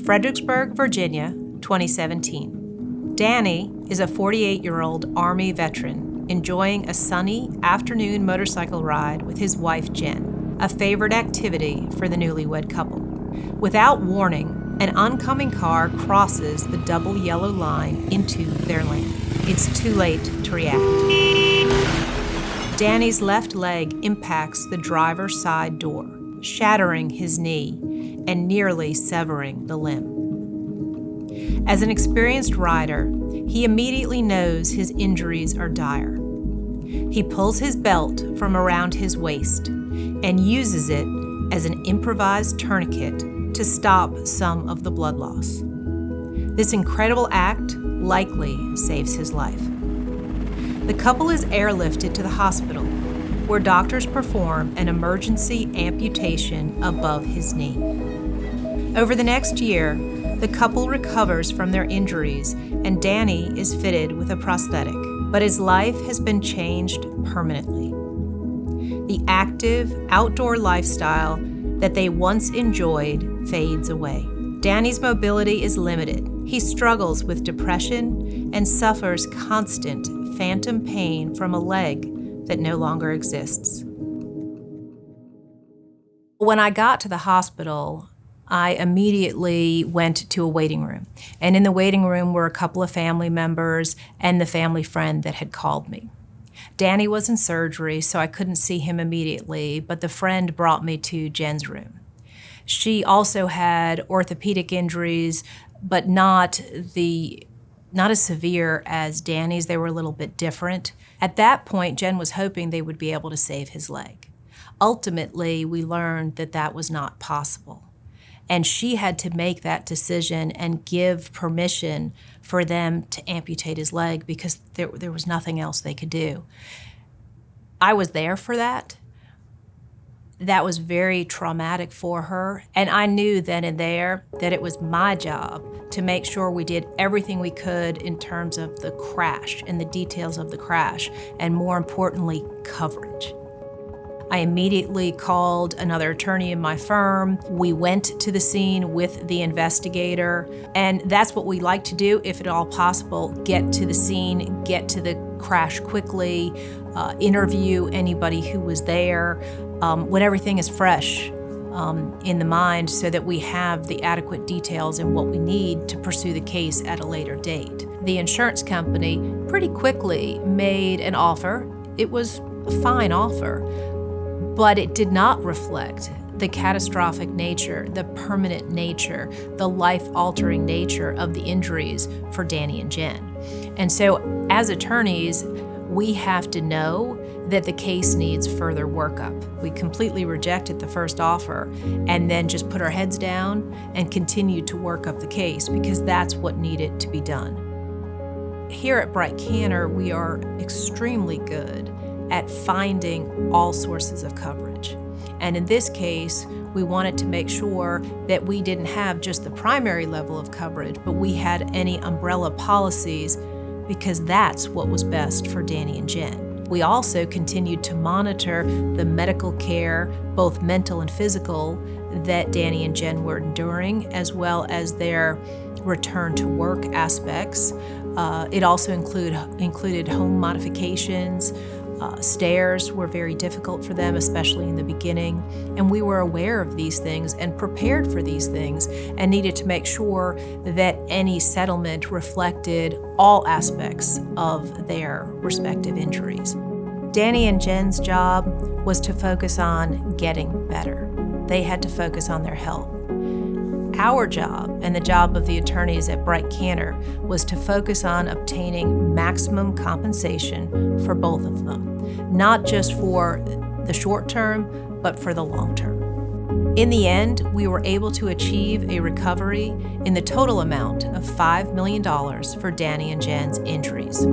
Fredericksburg, Virginia, 2017. Danny is a 48-year-old Army veteran enjoying a sunny afternoon motorcycle ride with his wife, Jen, a favorite activity for the newlywed couple. Without warning, an oncoming car crosses the double yellow line into their lane. It's too late to react. Danny's left leg impacts the driver's side door, shattering his knee and nearly severing the limb. As an experienced rider, he immediately knows his injuries are dire. He pulls his belt from around his waist and uses it as an improvised tourniquet to stop some of the blood loss. This incredible act likely saves his life. The couple is airlifted to the hospital, where doctors perform an emergency amputation above his knee. Over the next year, the couple recovers from their injuries and Danny is fitted with a prosthetic, but his life has been changed permanently. The active, outdoor lifestyle that they once enjoyed fades away. Danny's mobility is limited. He struggles with depression and suffers constant phantom pain from a leg that no longer exists. When I got to the hospital, I immediately went to a waiting room. And in the waiting room were a couple of family members and the family friend that had called me. Danny was in surgery, so I couldn't see him immediately, but the friend brought me to Jen's room. She also had orthopedic injuries, but not as severe as Danny's. They were a little bit different. At that point, Jen was hoping they would be able to save his leg. Ultimately, we learned that that was not possible. And she had to make that decision and give permission for them to amputate his leg because there was nothing else they could do. I was there for that. That was very traumatic for her. And I knew then and there that it was my job to make sure we did everything we could in terms of the crash and the details of the crash, and more importantly, coverage. I immediately called another attorney in my firm. We went to the scene with the investigator, and that's what we like to do, if at all possible, get to the scene, get to the crash quickly, interview anybody who was there when everything is fresh in the mind so that we have the adequate details and what we need to pursue the case at a later date. The insurance company pretty quickly made an offer. It was a fine offer, but it did not reflect the catastrophic nature, the permanent nature, the life-altering nature of the injuries for Danny and Jen. And so as attorneys, we have to know that the case needs further workup. We completely rejected the first offer and then just put our heads down and continued to work up the case because that's what needed to be done. Here at Breit Cantor, we are extremely good at finding all sources of coverage. And in this case, we wanted to make sure that we didn't have just the primary level of coverage, but we had any umbrella policies because that's what was best for Danny and Jen. We also continued to monitor the medical care, both mental and physical, that Danny and Jen were enduring, as well as their return to work aspects. It also included home modifications. Stairs were very difficult for them, especially in the beginning, and we were aware of these things and prepared for these things and needed to make sure that any settlement reflected all aspects of their respective injuries. Danny and Jen's job was to focus on getting better. They had to focus on their health. Our job, and the job of the attorneys at Breit Cantor, was to focus on obtaining maximum compensation for both of them, not just for the short term, but for the long term. In the end, we were able to achieve a recovery in the total amount of $5 million for Danny and Jen's injuries.